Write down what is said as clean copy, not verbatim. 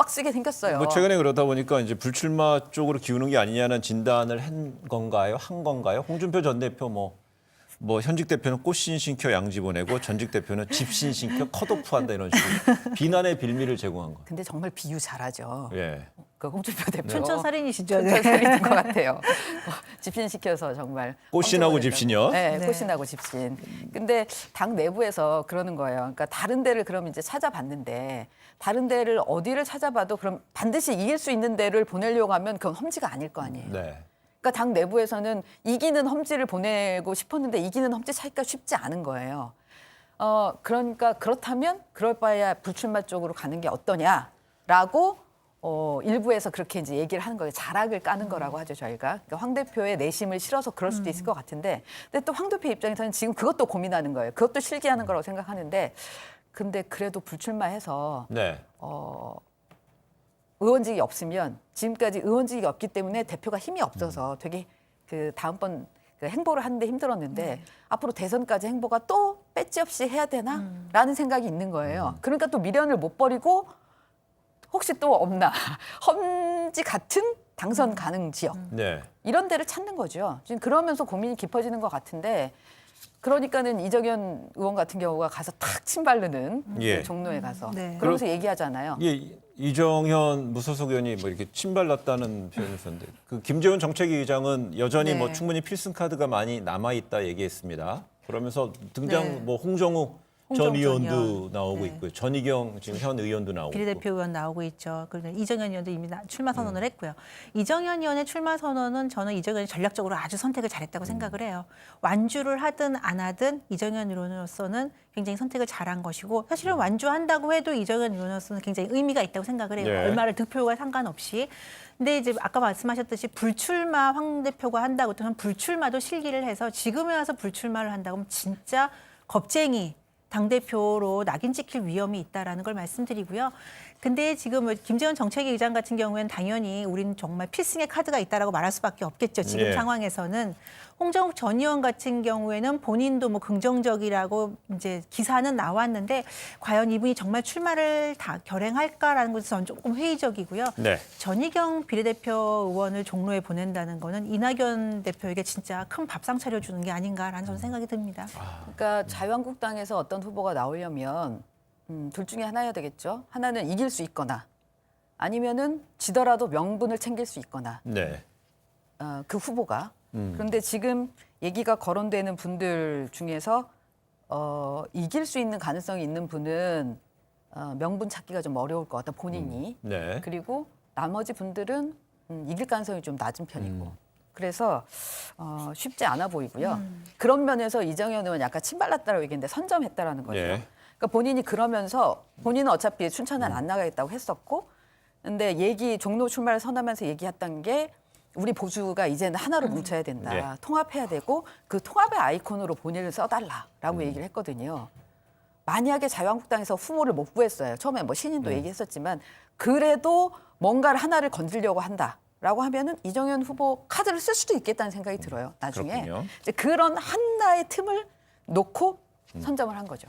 빡세게 생겼어요. 뭐 최근에 그러다 보니까 이제 불출마 쪽으로 기우는 게 아니냐는 진단을 한 건가요? 홍준표 전 대표 뭐 현직 대표는 꽃신 신켜 양지 보내고 전직 대표는 집신 신켜 컷오프한다 이런 식으로 비난의 빌미를 제공한 거. 근데 정말 비유 잘하죠. 예. 그 홍준표 대표. 춘천살인이시죠. 춘천살인인 것 같아요. 집신시켜서 정말. 꽃신하고 집신이요? 네, 네. 꽃신하고 집신. 근데 당 내부에서 그러는 거예요. 그러니까 다른 데를 그럼 이제 찾아봤는데 다른 데를 어디를 찾아봐도 그럼 반드시 이길 수 있는 데를 보내려고 하면 그건 험지가 아닐 거 아니에요. 네. 그러니까 당 내부에서는 이기는 험지를 보내고 싶었는데 이기는 험지 찾기가 쉽지 않은 거예요. 그러니까 그렇다면 그럴 바에야 불출마 쪽으로 가는 게 어떠냐라고 일부에서 그렇게 이제 얘기를 하는 거예요. 자락을 까는 거라고 하죠, 저희가. 그러니까 황 대표의 내심을 실어서 그럴 수도 있을 것 같은데, 근데 또 황 대표 입장에서는 지금 그것도 고민하는 거예요. 그것도 실기하는 거라고 생각하는데, 근데 그래도 불출마해서 네. 의원직이 없으면 지금까지 의원직이 없기 때문에 대표가 힘이 없어서 되게 그 다음번 그 행보를 하는데 힘들었는데 앞으로 대선까지 행보가 또 배지 없이 해야 되나라는 생각이 있는 거예요. 그러니까 또 미련을 못 버리고 혹시 또 없나 험지 같은 당선 가능 지역 네. 이런 데를 찾는 거죠. 지금 그러면서 고민이 깊어지는 것 같은데 그러니까는 이정현 의원 같은 경우가 가서 탁 침바르는 예. 그 종로에 가서 네. 그러면서 얘기하잖아요. 예, 이정현 무소속 의원이 뭐 이렇게 침발랐다는 표현을 썼는데 그 김재원 정책위 의장은 여전히 네. 뭐 충분히 필승 카드가 많이 남아 있다 얘기했습니다. 그러면서 등장 네. 뭐 홍정욱 전 홍정욱 전 의원도 의원. 나오고 네. 있고요. 전희경 지금 현 의원도 나오고 비례대표 의원 나오고 있죠. 그리고 이정현 의원도 이미 출마 선언을 했고요. 이정현 의원의 출마 선언은 저는 이정현이 전략적으로 아주 선택을 잘했다고 생각을 해요. 완주를 하든 안 하든 이정현 의원으로서는 굉장히 선택을 잘한 것이고 사실은 완주한다고 해도 이정현 의원으로서는 굉장히 의미가 있다고 생각을 해요. 네. 얼마를 득표가 상관없이. 근데 이제 아까 말씀하셨듯이 불출마 황 대표가 한다고 또는 불출마도 실기를 해서 지금에 와서 불출마를 한다고 하면 진짜 겁쟁이 당대표로 낙인 찍힐 위험이 있다라는 걸 말씀드리고요. 근데 지금 김재원 정책위 의장 같은 경우에는 당연히 우리는 정말 필승의 카드가 있다라고 말할 수밖에 없겠죠. 지금 예. 상황에서는. 홍정욱 전 의원 같은 경우에는 본인도 뭐 긍정적이라고 이제 기사는 나왔는데 과연 이분이 정말 출마를 다 결행할까라는 것은 저는 조금 회의적이고요. 네. 전희경 비례대표 의원을 종로에 보낸다는 거는 이낙연 대표에게 진짜 큰 밥상 차려주는 게 아닌가라는 저는 생각이 듭니다. 그러니까 자유한국당에서 어떤 후보가 나오려면 둘 중에 하나여야 되겠죠. 하나는 이길 수 있거나 아니면은 지더라도 명분을 챙길 수 있거나 네. 그 후보가. 그런데 지금 얘기가 거론되는 분들 중에서 이길 수 있는 가능성이 있는 분은 명분 찾기가 좀 어려울 것 같다, 본인이. 네. 그리고 나머지 분들은 이길 가능성이 좀 낮은 편이고. 그래서 쉽지 않아 보이고요. 그런 면에서 이정현 의원 약간 침발랐다고 얘기했는데 선점했다라는 거죠. 예. 그러니까 본인이 그러면서 본인은 어차피 춘천은 안 나가겠다고 했었고, 근데 종로 출마를 선언하면서 얘기했던 게 우리 보수가 이제는 하나로 뭉쳐야 된다. 네. 통합해야 되고 그 통합의 아이콘으로 본인을 써달라라고 얘기를 했거든요. 만약에 자유한국당에서 후보를 못 구했어요. 처음에 뭐 신인도 얘기했었지만 그래도 뭔가를 하나를 건지려고 한다라고 하면은 이정현 후보 카드를 쓸 수도 있겠다는 생각이 들어요. 나중에 그렇군요. 이제 그런 하나의 틈을 놓고 선점을 한 거죠.